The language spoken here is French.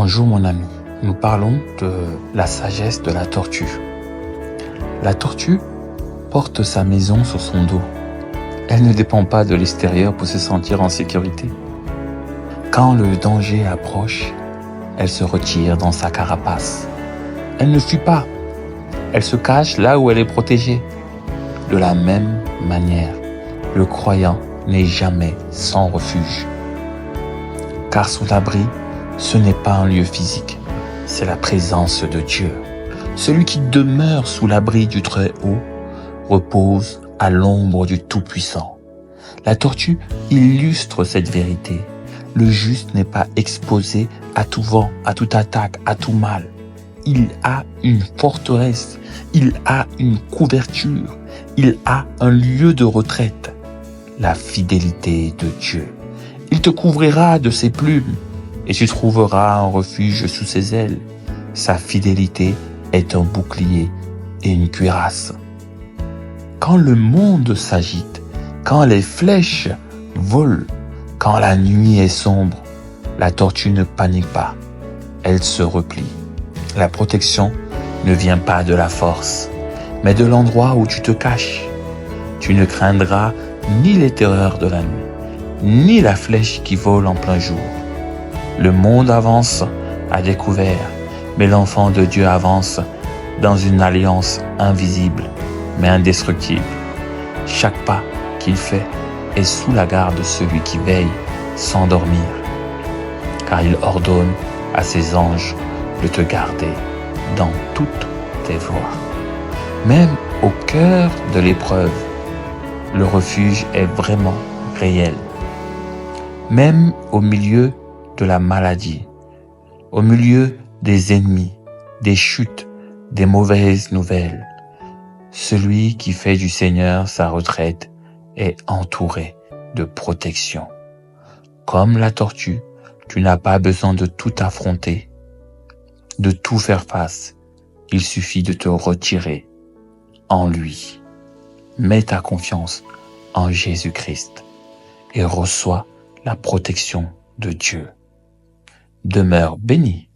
Bonjour mon ami, nous parlons de la sagesse de la tortue. La tortue porte sa maison sur son dos. Elle ne dépend pas de l'extérieur pour se sentir en sécurité. Quand le danger approche, elle se retire dans sa carapace. Elle ne fuit pas, elle se cache là où elle est protégée. De la même manière, le croyant n'est jamais sans refuge. Car sous l'abri, ce n'est pas un lieu physique, c'est la présence de Dieu. Celui qui demeure sous l'abri du Très-Haut repose à l'ombre du Tout-Puissant. La tortue illustre cette vérité. Le juste n'est pas exposé à tout vent, à toute attaque, à tout mal. Il a une forteresse, il a une couverture, il a un lieu de retraite. La fidélité de Dieu. Il te couvrira de ses plumes et tu trouveras un refuge sous ses ailes. Sa fidélité est un bouclier et une cuirasse. Quand le monde s'agite, quand les flèches volent, quand la nuit est sombre, la tortue ne panique pas, elle se replie. La protection ne vient pas de la force, mais de l'endroit où tu te caches. Tu ne craindras ni les terreurs de la nuit, ni la flèche qui vole en plein jour. Le monde avance à découvert, mais l'enfant de Dieu avance dans une alliance invisible, mais indestructible. Chaque pas qu'il fait est sous la garde de celui qui veille sans dormir, car il ordonne à ses anges de te garder dans toutes tes voies. Même au cœur de l'épreuve, le refuge est vraiment réel. Même au milieu de la maladie, au milieu des ennemis, des chutes, des mauvaises nouvelles, celui qui fait du Seigneur sa retraite est entouré de protection. Comme la tortue, tu n'as pas besoin de tout affronter, de tout faire face. Il suffit de te retirer en lui. Mets ta confiance en Jésus-Christ et reçois la protection de Dieu. Demeure béni.